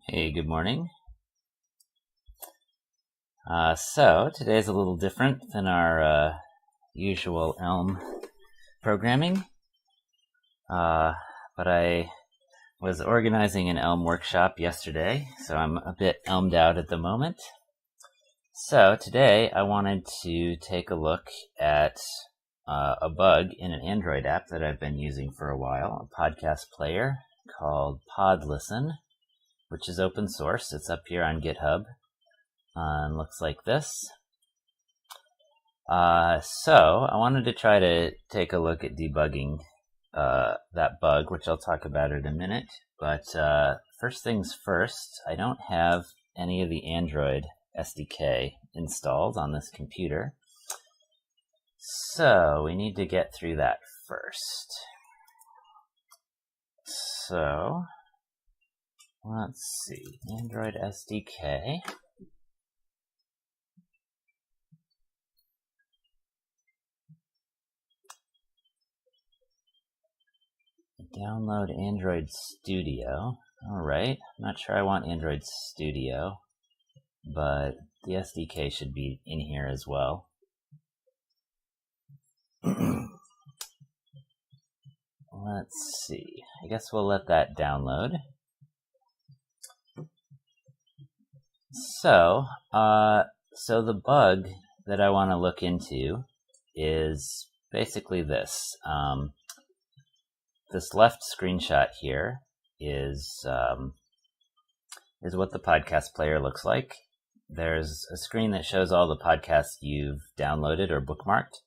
Hey, good morning. So today's a little different than our usual Elm programming, but I was organizing an Elm workshop yesterday, so I'm a bit Elmed out at the moment. So today I wanted to take a look at a bug in an Android app that I've been using for a while, a podcast player called PodListen, which is open source. It's up here on GitHub. And looks like this. So I wanted to try to take a look at debugging that bug, which I'll talk about in a minute. But first things first, I don't have any of the Android SDK installed on this computer. So we need to get through that first. So let's see, Android SDK. Download Android Studio. Alright, I'm not sure I want Android Studio, but the SDK should be in here as well. Let's see, I guess we'll let that download. So the bug that I want to look into is basically this. This left screenshot here is what the podcast player looks like. There's a screen that shows all the podcasts you've downloaded or bookmarked.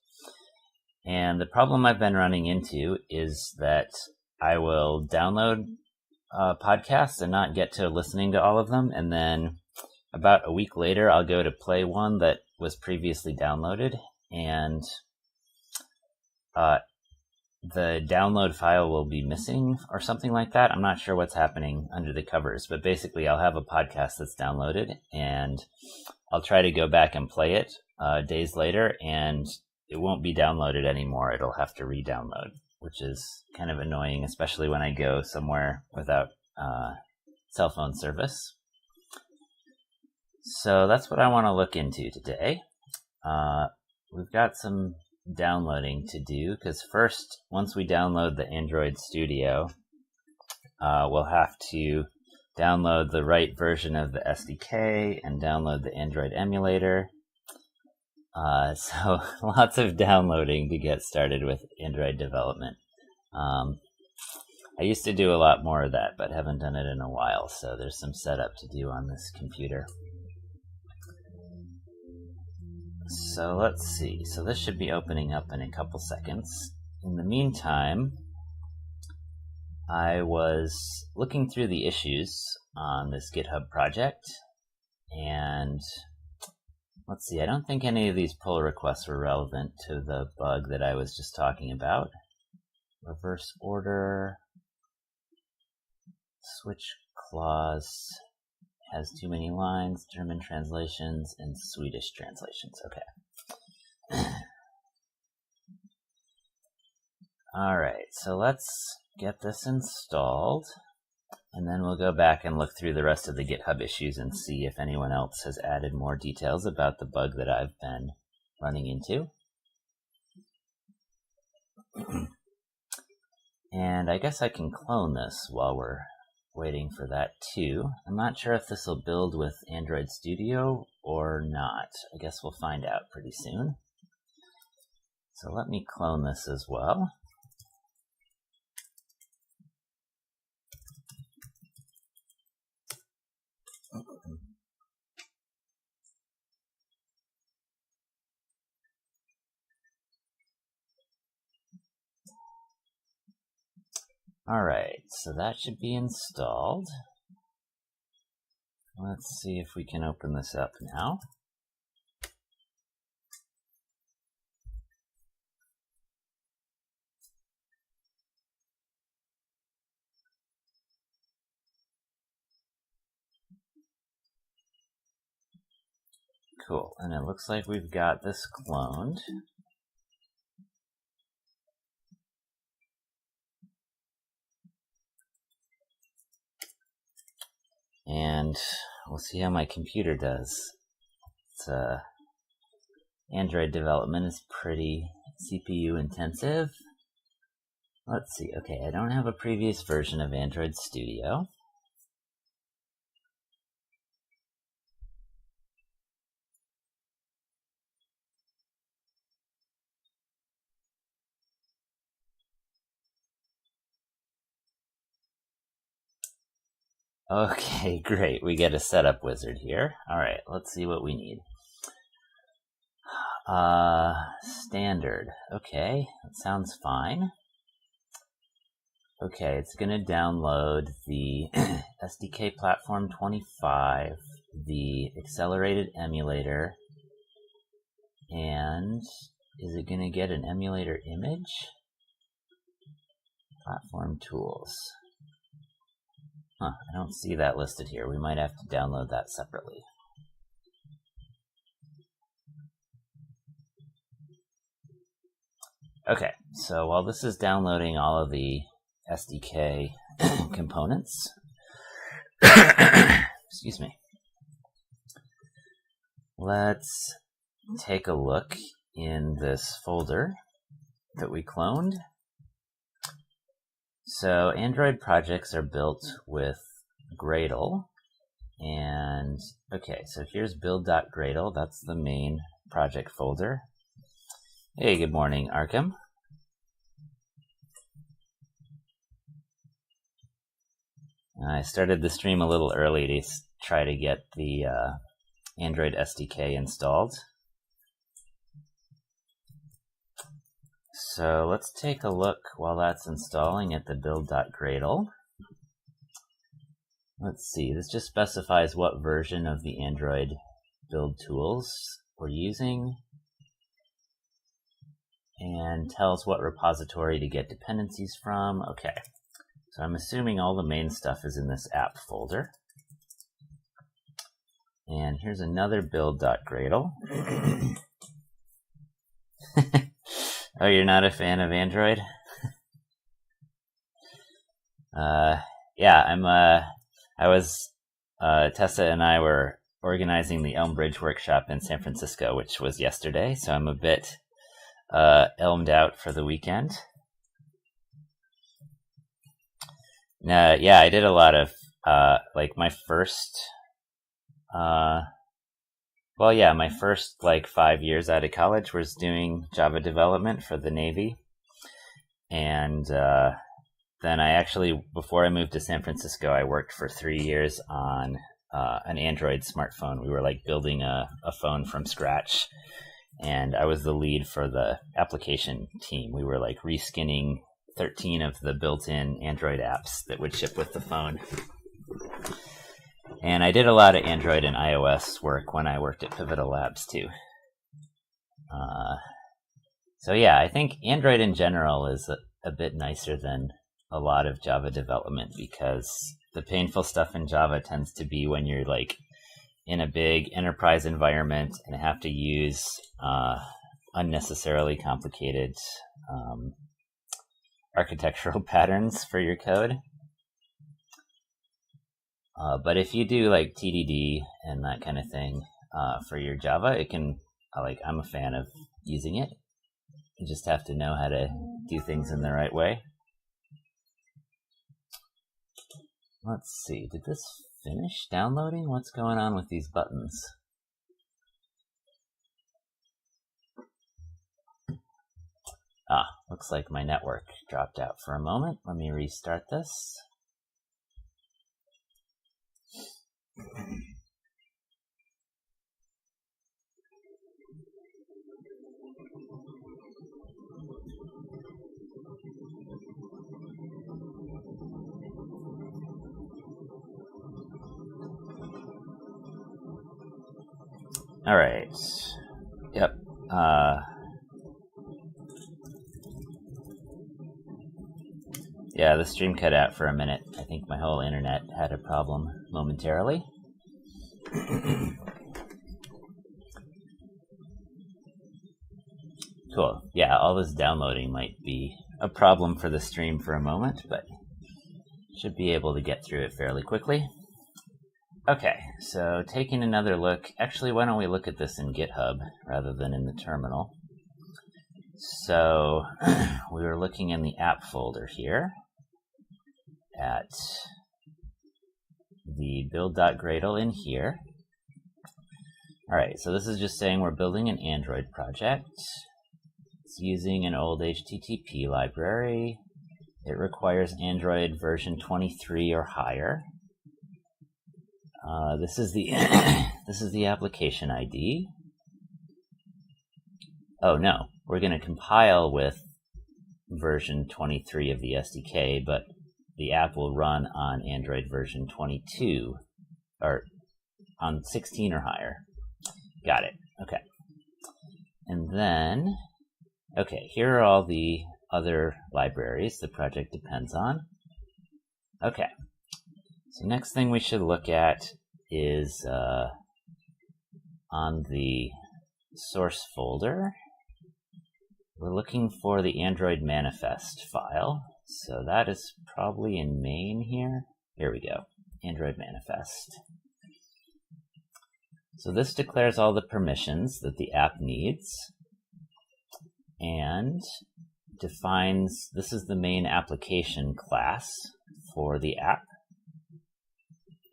And the problem I've been running into is that I will download podcasts and not get to listening to all of them. And then about a week later, I'll go to play one that was previously downloaded. And the download file will be missing or something like that. I'm not sure what's happening under the covers, but basically I'll have a podcast that's downloaded and I'll try to go back and play it days later and it won't be downloaded anymore. It'll have to re-download, which is kind of annoying, especially when I go somewhere without cell phone service. So that's what I want to look into today. We've got some downloading to do, because first, once we download the Android Studio, we'll have to download the right version of the SDK and download the Android emulator. So lots of downloading to get started with Android development. I used to do a lot more of that, but haven't done it in a while, so there's some setup to do on this computer. So let's see. So this should be opening up in a couple seconds. In the meantime, I was looking through the issues on this GitHub project, and let's see, I don't think any of these pull requests were relevant to the bug that I was just talking about. Reverse order, switch clause, has too many lines, German translations, and Swedish translations. Okay. Alright, so let's get this installed, and then we'll go back and look through the rest of the GitHub issues and see if anyone else has added more details about the bug that I've been running into. And I guess I can clone this while we're waiting for that too. I'm not sure if this will build with Android Studio or not. I guess we'll find out pretty soon. So let me clone this as well. Alright, so that should be installed. Let's see if we can open this up now. Cool, and it looks like we've got this cloned. And and we'll see how my computer does. It's, Android development is pretty CPU intensive. Let's see. Okay, I don't have a previous version of Android Studio. Okay, great. We get a setup wizard here. All right, let's see what we need. Standard. Okay, that sounds fine. Okay, it's going to download the SDK Platform 25, the accelerated emulator, and is it going to get an emulator image? Platform tools. I don't see that listed here. We might have to download that separately. Okay, so while this is downloading all of the SDK components, excuse me, let's take a look in this folder that we cloned. So Android projects are built with Gradle, and okay, so here's build.gradle. That's the main project folder. Hey, good morning, Arkham. I started the stream a little early to try to get the Android SDK installed. So let's take a look while that's installing at the build.gradle. Let's see, this just specifies what version of the Android build tools we're using and tells what repository to get dependencies from. Okay, so I'm assuming all the main stuff is in this app folder. And here's another build.gradle. Oh, you're not a fan of Android? Yeah, Tessa and I were organizing the Elm Bridge workshop in San Francisco, which was yesterday, so I'm a bit elmed out for the weekend. Yeah, I did a lot of, like my first, my first 5 years out of college was doing Java development for the Navy. And then I actually, before I moved to San Francisco, I worked for 3 years on an Android smartphone. We were building a phone from scratch. And I was the lead for the application team. We were reskinning 13 of the built-in Android apps that would ship with the phone. And I did a lot of Android and iOS work when I worked at Pivotal Labs too. So yeah, I think Android in general is a bit nicer than a lot of Java development because the painful stuff in Java tends to be when you're in a big enterprise environment and have to use unnecessarily complicated architectural patterns for your code. But if you do TDD and that kind of thing for your Java, it can, I'm a fan of using it. You just have to know how to do things in the right way. Let's see, did this finish downloading? What's going on with these buttons? Looks like my network dropped out for a moment. Let me restart this. All right. Yep. Yeah, the stream cut out for a minute. I think my whole internet had a problem momentarily. Cool. Yeah, all this downloading might be a problem for the stream for a moment, but should be able to get through it fairly quickly. Okay, so taking another look, actually, why don't we look at this in GitHub rather than in the terminal? So we were looking in the app folder here at the build.gradle in here. All right, so this is just saying we're building an Android project. It's using an old HTTP library. It requires Android version 23 or higher. This is the this is the application ID. Oh no, we're going to compile with version 23 of the SDK, but the app will run on Android version 22 or on 16 or higher. Got it. Okay. And then, okay, here are all the other libraries the project depends on. Okay. So next thing we should look at is on the source folder. We're looking for the Android manifest file. So that is probably in main here. Here we go. Android manifest. So this declares all the permissions that the app needs and defines, this is the main application class for the app.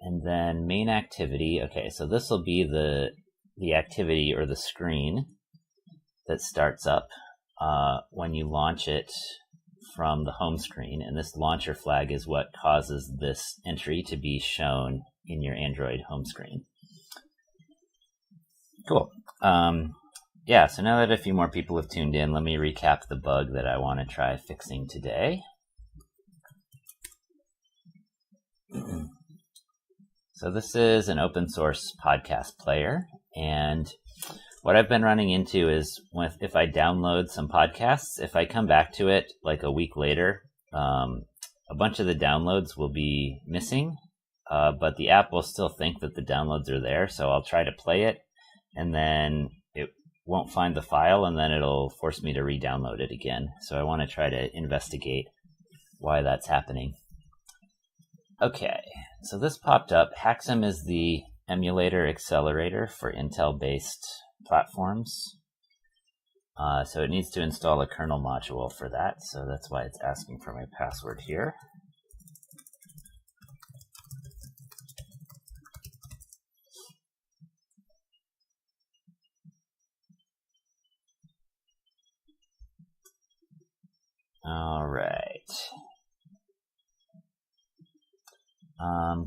And then main activity, okay, so this will be the activity or the screen that starts up when you launch it from the home screen. And this launcher flag is what causes this entry to be shown in your Android home screen. Cool. Yeah, so now that a few more people have tuned in, let me recap the bug that I want to try fixing today. So this is an open source podcast player, and what I've been running into is if I download some podcasts, if I come back to it like a week later, a bunch of the downloads will be missing, but the app will still think that the downloads are there, so I'll try to play it, and then it won't find the file, and then it'll force me to re-download it again. So I want to try to investigate why that's happening. Okay, so this popped up. Haxum is the emulator accelerator for Intel-based platforms. So it needs to install a kernel module for that, so that's why it's asking for my password here. All right.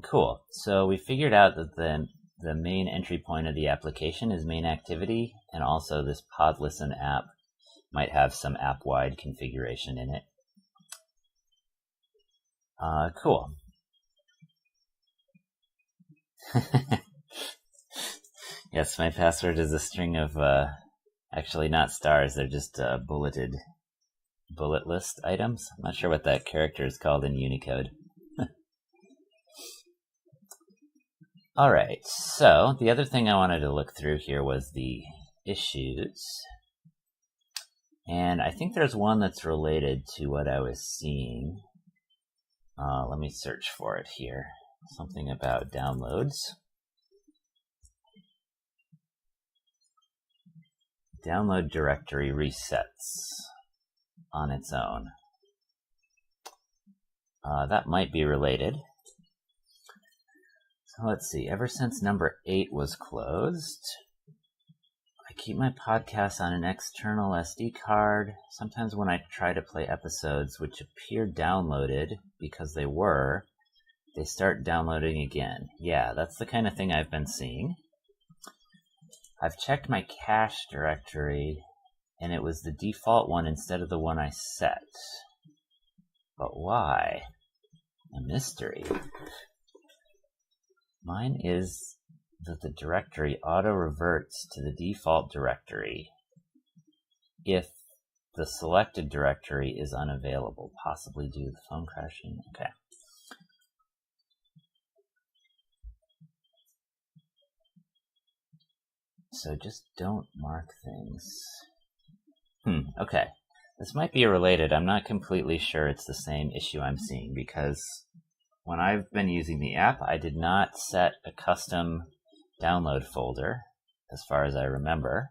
Cool. So we figured out that the main entry point of the application is main activity, and also this PodListen app might have some app-wide configuration in it. Cool. Yes, my password is a string of, actually not stars, they're just bullet list items. I'm not sure what that character is called in Unicode. All right, so the other thing I wanted to look through here was the issues. And I think there's one that's related to what I was seeing. Let me search for it here. Something about downloads. Download directory resets on its own. That might be related. So let's see, ever since number 8 was closed, I keep my podcasts on an external SD card. Sometimes when I try to play episodes which appear downloaded because they were, they start downloading again. Yeah, that's the kind of thing I've been seeing. I've checked my cache directory, and it was the default one instead of the one I set. But why? A mystery. Mine is that the directory auto-reverts to the default directory if the selected directory is unavailable, possibly due to the phone crashing. Okay. So just don't mark things. Okay. This might be related. I'm not completely sure it's the same issue I'm seeing because when I've been using the app, I did not set a custom download folder, as far as I remember,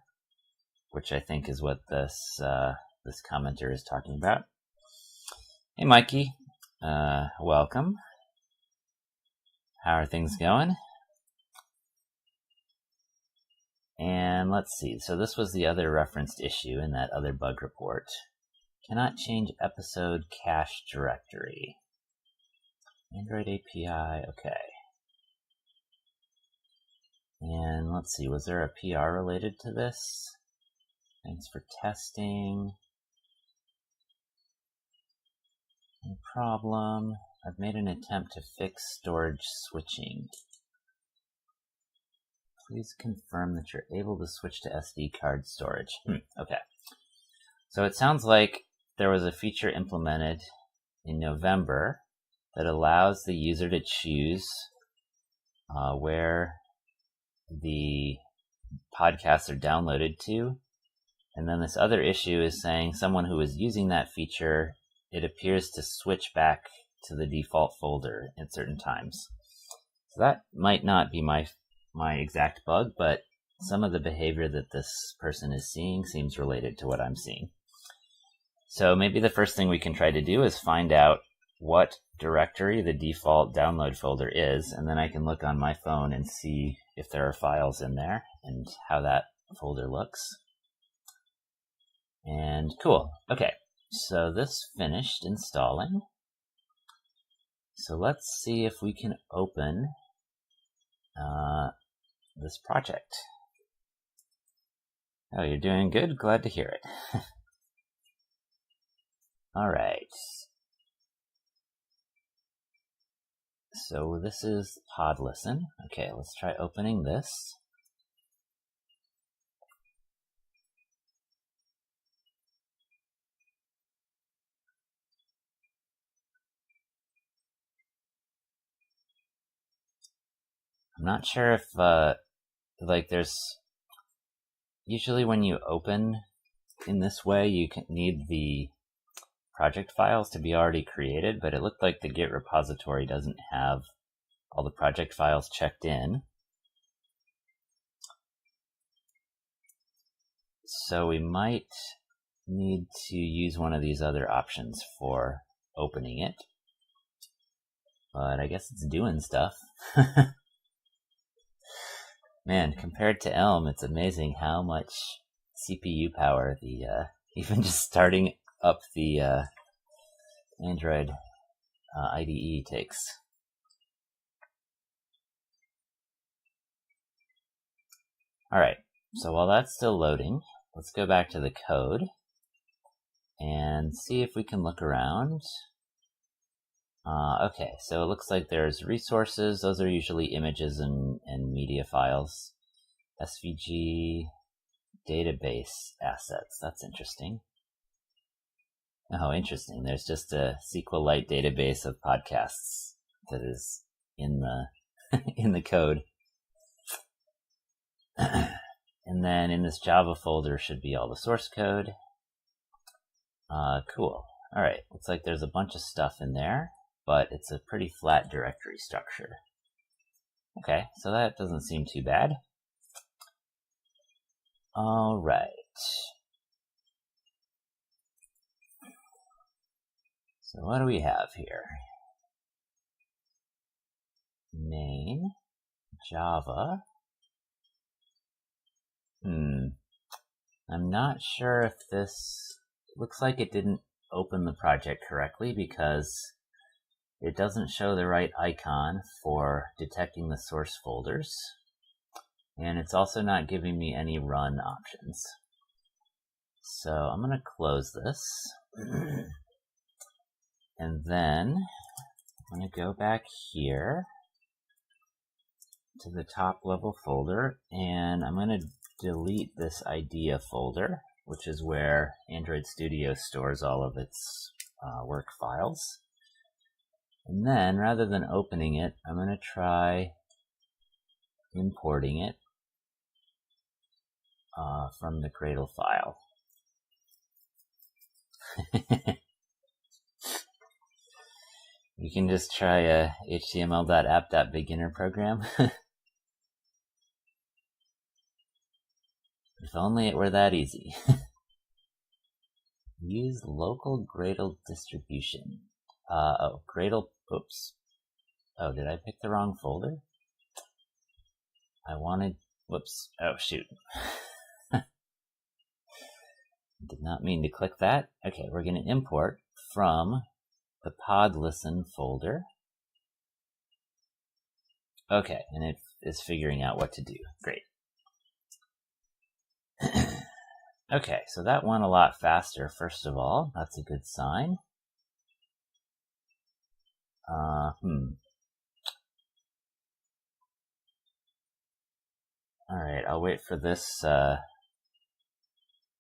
which I think is what this commenter is talking about. Hey, Mikey. Welcome. How are things going? And let's see. So this was the other referenced issue in that other bug report. Cannot change episode cache directory. Android API, okay. And let's see, was there a PR related to this? Thanks for testing. No problem. I've made an attempt to fix storage switching. Please confirm that you're able to switch to SD card storage. Okay. So it sounds like there was a feature implemented in November that allows the user to choose where the podcasts are downloaded to. And then this other issue is saying someone who is using that feature, it appears to switch back to the default folder at certain times. So that might not be my exact bug, but some of the behavior that this person is seeing seems related to what I'm seeing. So maybe the first thing we can try to do is find out what directory the default download folder is, and then I can look on my phone and see if there are files in there and how that folder looks. And cool. Okay, so this finished installing. So let's see if we can open this project. Oh, you're doing good. Glad to hear it. All right. So this is PodListen. Okay, let's try opening this. I'm not sure if, there's... Usually when you open in this way, you need the project files to be already created, but it looked like the Git repository doesn't have all the project files checked in. So we might need to use one of these other options for opening it. But I guess it's doing stuff. Man, compared to Elm, it's amazing how much CPU power the even just starting up the Android IDE takes. Alright, so while that's still loading, let's go back to the code and see if we can look around. Okay, so it looks like there's resources. Those are usually images and media files. SVG database assets. That's interesting. Oh, interesting. There's just a SQLite database of podcasts that is in the in the code. And then in this Java folder should be all the source code. Cool. All right. Looks like there's a bunch of stuff in there, but it's a pretty flat directory structure. Okay, so that doesn't seem too bad. All right. So what do we have here? Main, Java. I'm not sure if this... Looks like it didn't open the project correctly because it doesn't show the right icon for detecting the source folders. And it's also not giving me any run options. So I'm going to close this. And then I'm going to go back here to the top level folder, and I'm going to delete this idea folder, which is where Android Studio stores all of its work files. And then, rather than opening it, I'm going to try importing it from the Cradle file. You can just try a html.app.beginner program. If only it were that easy. Use local Gradle distribution. Gradle, oops. Oh, did I pick the wrong folder? Whoops, oh shoot. Did not mean to click that. Okay, we're going to import from the PodListen folder. Okay, and it is figuring out what to do. Great. Okay, so that went a lot faster, first of all. That's a good sign. Alright, I'll wait for this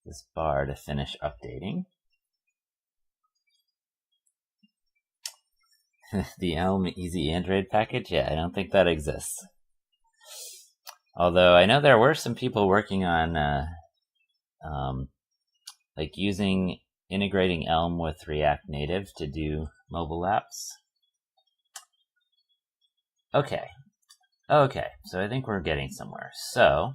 this bar to finish updating. The Elm Easy Android package? Yeah, I don't think that exists. Although I know there were some people working on like integrating Elm with React Native to do mobile apps. Okay, so I think we're getting somewhere. So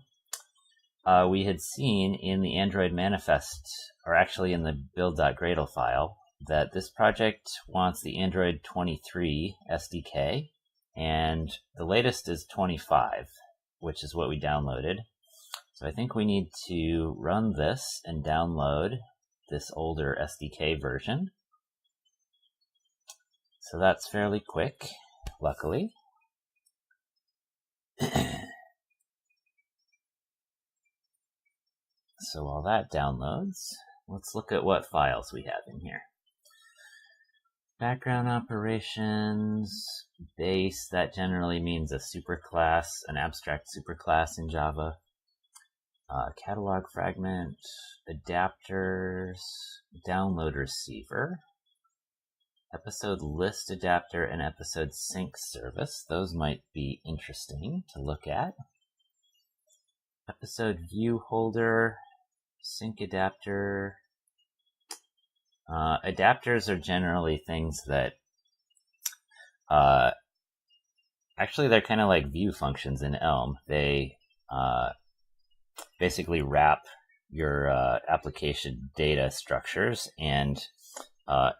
we had seen in the Android manifest, or actually in the build.gradle file, that this project wants the Android 23 SDK, and the latest is 25, which is what we downloaded. So I think we need to run this and download this older SDK version. So that's fairly quick, luckily. So while that downloads, let's look at what files we have in here. Background operations, base, that generally means a superclass, an abstract superclass in Java. Catalog fragment, adapters, download receiver, episode list adapter, and episode sync service. Those might be interesting to look at. Episode view holder, sync adapter. Adapters are generally things that actually they're kind of like view functions in Elm. They basically wrap your application data structures and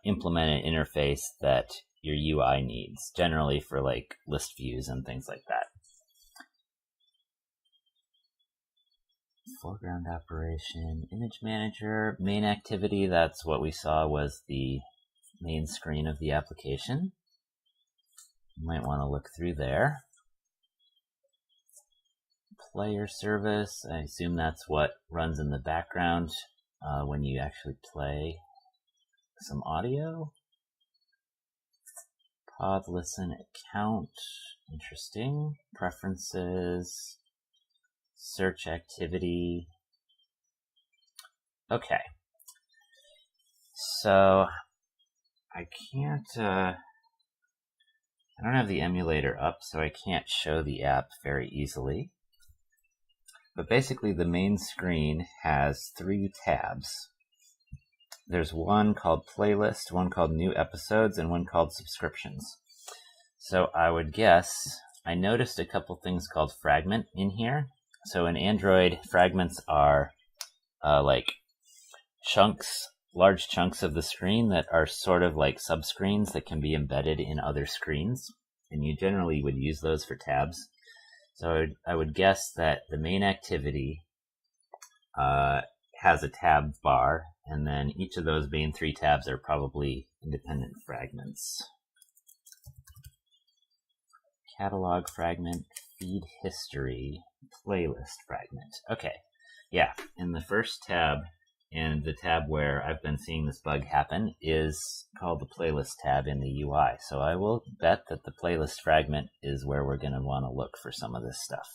implement an interface that your UI needs, generally for like list views and things like that. Foreground operation, image manager, main activity, that's what we saw was the main screen of the application. You might want to look through there. Player service, I assume that's what runs in the background when you actually play some audio. PodListen account, interesting. Preferences, search activity. Okay. So I can't, I don't have the emulator up, so I can't show the app very easily. But basically the main screen has 3 tabs. There's one called Playlist, one called New Episodes, and one called Subscriptions. So I would guess, I noticed a couple things called Fragment in here. So in Android, fragments are like chunks, large chunks of the screen that are sort of like subscreens that can be embedded in other screens. And you generally would use those for tabs. So I would guess that the main activity has a tab bar, and then each of those main 3 tabs are probably independent fragments. Catalog fragment, feed history, playlist fragment. Okay, yeah, in the first tab, and the tab where I've been seeing this bug happen is called the playlist tab in the UI. So I will bet that the playlist fragment is where we're going to want to look for some of this stuff.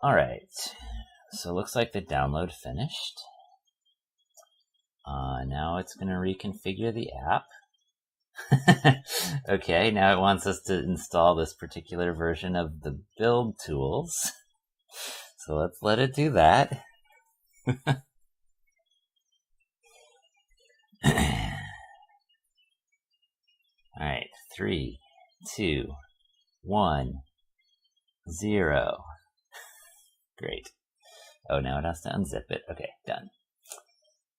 All right, so it looks like the download finished. Now it's going to reconfigure the app. Okay, now it wants us to install this particular version of the build tools. So let's let it do that. All right, 3, 2, 1, 0. Great. Oh, now it has to unzip it. Okay, done.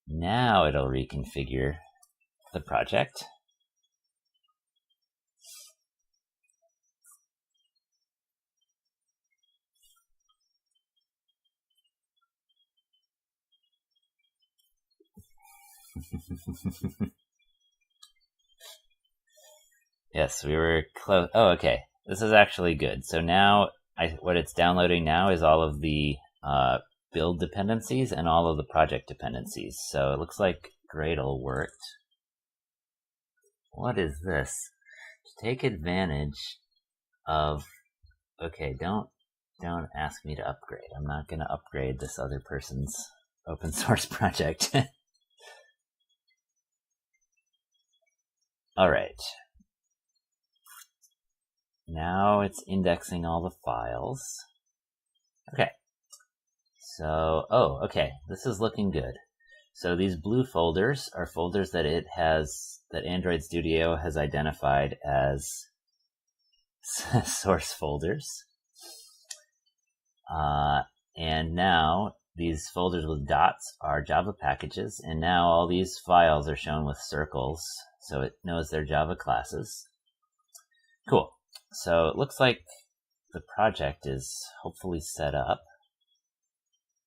Now it'll reconfigure the project. Yes, we were close. Oh, okay. This is actually good. So now what it's downloading now is all of the build dependencies and all of the project dependencies. So it looks like Gradle worked. What is this? To take advantage of... Okay, don't ask me to upgrade. I'm not going to upgrade this other person's open source project. All right. Now it's indexing all the files. Okay. So, oh, okay. This is looking good. So these blue folders are folders that that Android Studio has identified as source folders. And now these folders with dots are Java packages, and now all these files are shown with circles, so it knows they're Java classes. Cool. So it looks like the project is hopefully set up.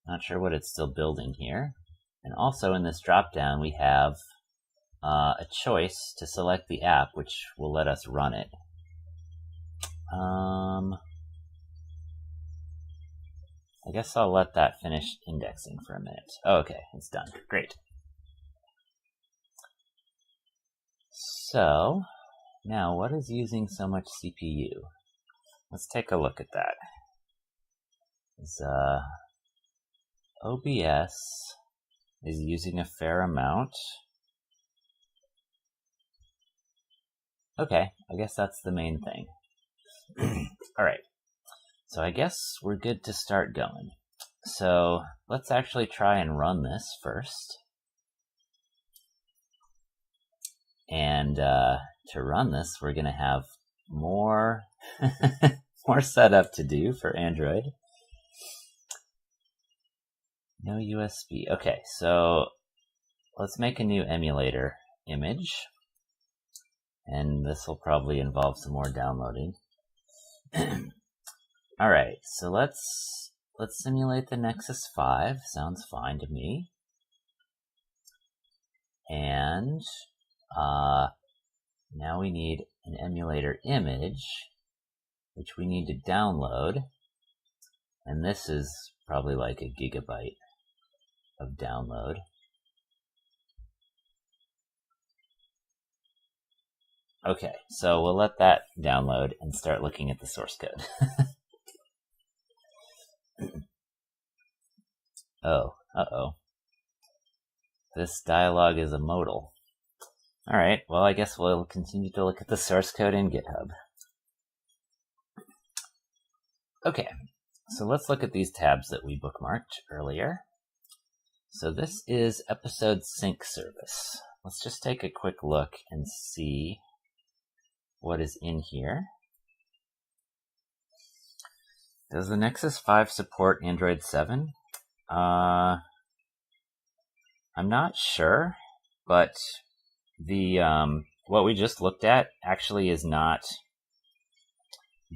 Not sure what it's still building here. And also in this dropdown, we have a choice to select the app, which will let us run it. I guess I'll let that finish indexing for a minute. Oh, okay, it's done. Great. So, now what is using so much CPU? Let's take a look at that. OBS is using a fair amount. Okay, I guess that's the main thing. All right. So I guess we're good to start going. So let's actually try and run this first. And to run this, we're going to have more, more setup to do for Android. No USB. Okay, so let's make a new emulator image. And this will probably involve some more downloading. All right, so let's simulate the Nexus 5. Sounds fine to me. And now we need an emulator image, which we need to download. And this is probably like a gigabyte of download. Okay, so we'll let that download and start looking at the source code. Oh, uh-oh. This dialog is a modal. Alright, well I guess we'll continue to look at the source code in GitHub. Okay, so let's look at these tabs that we bookmarked earlier. So this is episode sync service. Let's just take a quick look and see what is in here. Does the Nexus 5 support Android 7? I'm not sure, but the what we just looked at actually is not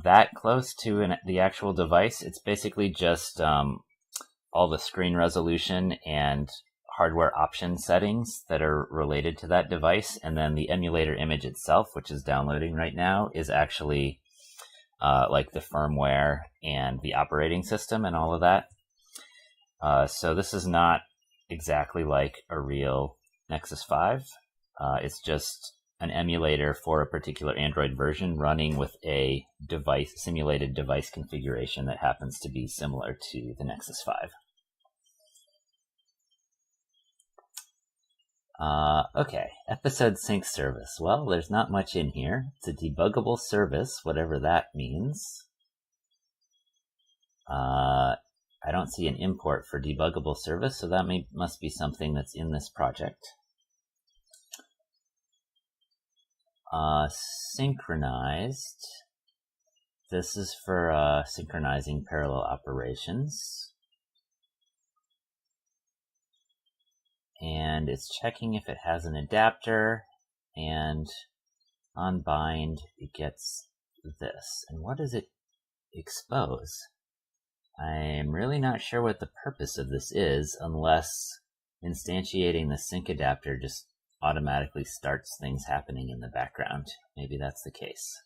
that close to the actual device. It's basically just all the screen resolution and hardware option settings that are related to that device, and then the emulator image itself, which is downloading right now, is actually like the firmware and the operating system and all of that. So this is not exactly like a real Nexus 5. It's just an emulator for a particular Android version running with a simulated device configuration that happens to be similar to the Nexus 5. Okay, episode sync service. Well, there's not much in here. It's a debuggable service, whatever that means. I don't see an import for debuggable service, so that must be something that's in this project. synchronized. This is for synchronizing parallel operations. And it's checking if it has an adapter, and on bind it gets this. And what does it expose? I'm really not sure what the purpose of this is, unless instantiating the sync adapter just automatically starts things happening in the background. Maybe that's the case.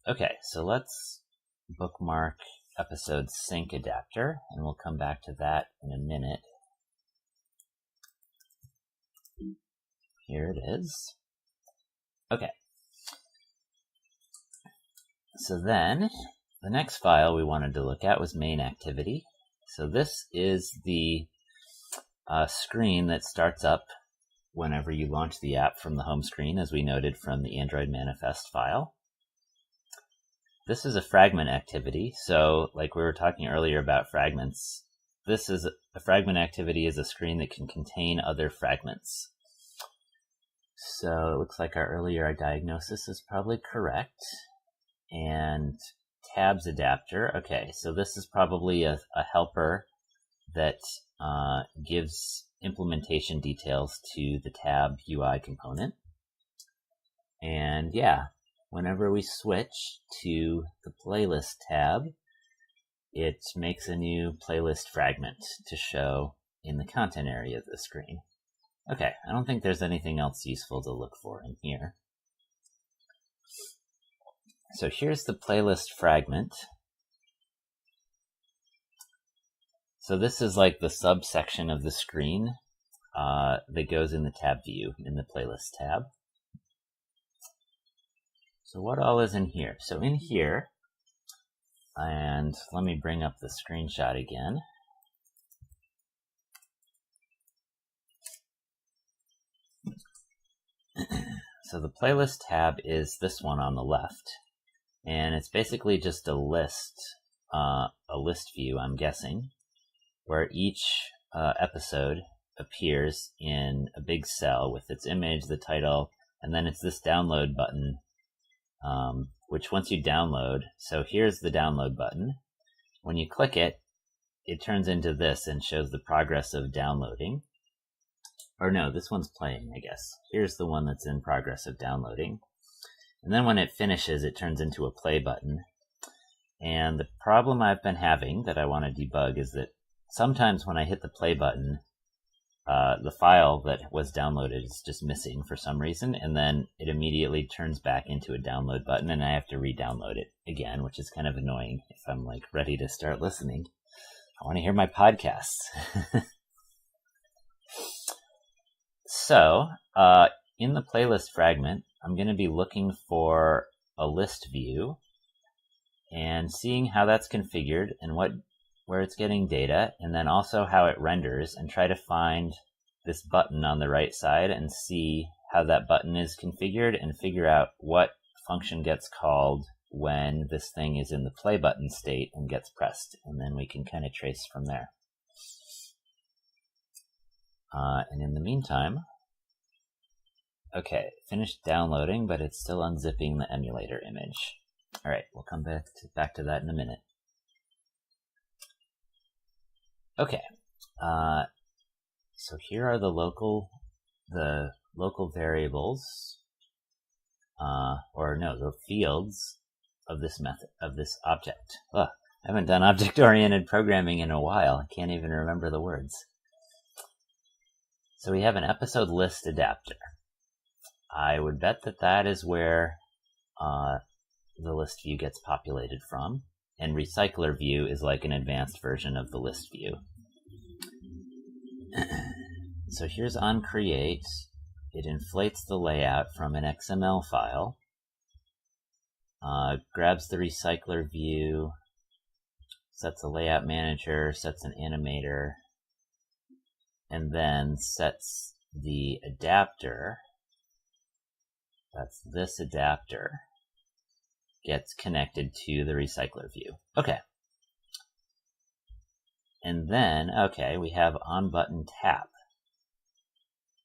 Okay, so let's bookmark episode sync adapter, and we'll come back to that in a minute. Here it is. Okay. So then, the next file we wanted to look at was main activity. So this is the screen that starts up whenever you launch the app from the home screen, as we noted from the Android manifest file. This is a fragment activity. So like we were talking earlier about fragments, this is a fragment activity is a screen that can contain other fragments. So it looks like our earlier diagnosis is probably correct. And tabs adapter, okay, so this is probably a helper that gives implementation details to the tab UI component. And yeah, whenever we switch to the playlist tab, it makes a new playlist fragment to show in the content area of the screen. Okay, I don't think there's anything else useful to look for in here. So here's the playlist fragment. So this is like the subsection of the screen that goes in the tab view in the playlist tab. So what all is in here? So in here, and let me bring up the screenshot again. So the playlist tab is this one on the left, and it's basically just a list view, I'm guessing, where each episode appears in a big cell with its image, the title, and then it's this download button, which once you download, so here's the download button. When you click it, it turns into this and shows the progress of downloading. Or no, this one's playing, I guess. Here's the one that's in progress of downloading. And then when it finishes, it turns into a play button. And the problem I've been having that I want to debug is that sometimes when I hit the play button, the file that was downloaded is just missing for some reason, and then it immediately turns back into a download button, and I have to re-download it again, which is kind of annoying if I'm like ready to start listening. I want to hear my podcasts. So, in the playlist fragment, I'm going to be looking for a list view and seeing how that's configured and where it's getting data, and then also how it renders, and try to find this button on the right side and see how that button is configured and figure out what function gets called when this thing is in the play button state and gets pressed, and then we can kind of trace from there. And in the meantime, okay, finished downloading, but it's still unzipping the emulator image. All right, we'll come back to that in a minute. Okay, so here are the local variables, the fields of this method, of this object. I haven't done object-oriented programming in a while. I can't even remember the words. So we have an episode list adapter. I would bet that is where the list view gets populated from, and recycler view is like an advanced version of the list view. So here's on create. It inflates the layout from an XML file, grabs the recycler view, sets a layout manager, sets an animator, and then sets the adapter. That's this adapter, gets connected to the recycler view. Okay. And then, okay, we have on button tap.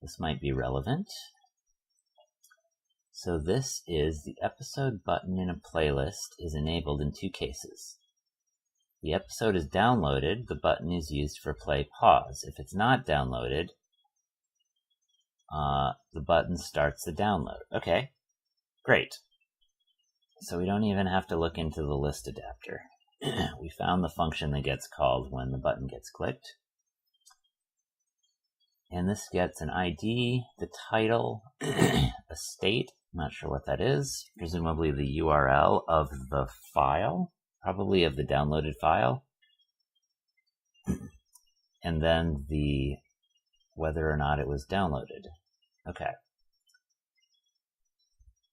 This might be relevant. So this is the episode button in a playlist is enabled in two cases. The episode is downloaded, the button is used for play pause. If it's not downloaded, the button starts the download. Okay, great. So we don't even have to look into the list adapter. We found the function that gets called when the button gets clicked. And this gets an ID, the title, a state, I'm not sure what that is, presumably the URL of the file, probably of the downloaded file, and then the whether or not it was downloaded. Okay.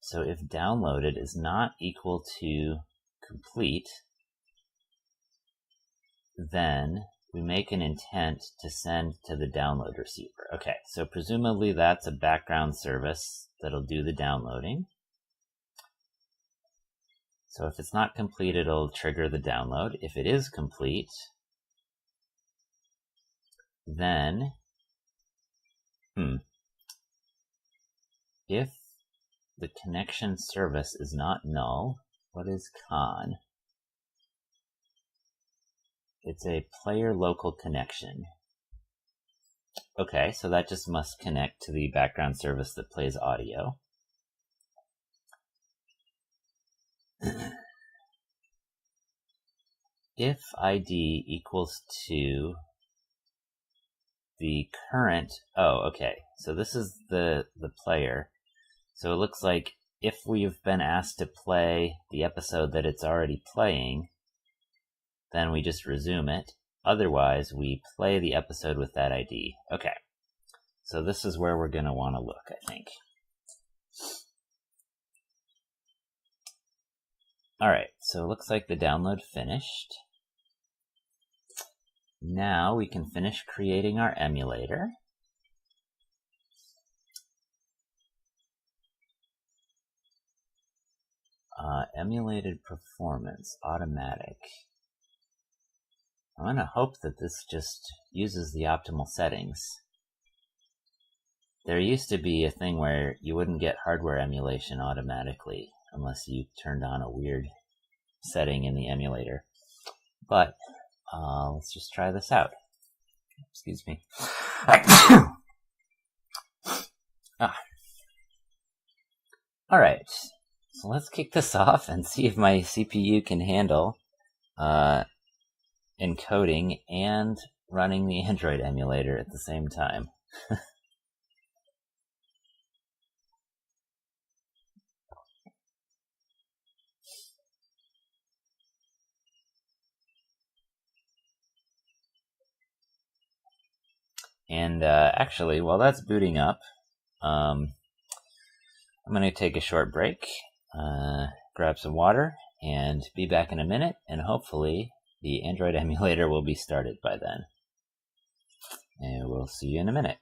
So if downloaded is not equal to complete, then we make an intent to send to the download receiver. Okay, so presumably that's a background service that'll do the downloading. So if it's not complete, it'll trigger the download. If it is complete, then if the connection service is not null, what is con? It's a player local connection. Okay, so that just must connect to the background service that plays audio. If ID equals to the current, okay, so this is the player. So it looks like if we've been asked to play the episode that it's already playing, then we just resume it. Otherwise, we play the episode with that ID. Okay, so this is where we're going to want to look, I think. All right, so it looks like the download finished. Now we can finish creating our emulator. Emulated performance, automatic. I'm going to hope that this just uses the optimal settings. There used to be a thing where you wouldn't get hardware emulation automatically unless you turned on a weird setting in the emulator. But let's just try this out. Excuse me. All right, so let's kick this off and see if my CPU can handle encoding and running the Android emulator at the same time. And actually, while that's booting up, I'm going to take a short break, grab some water, and be back in a minute, and hopefully the Android emulator will be started by then. And we'll see you in a minute.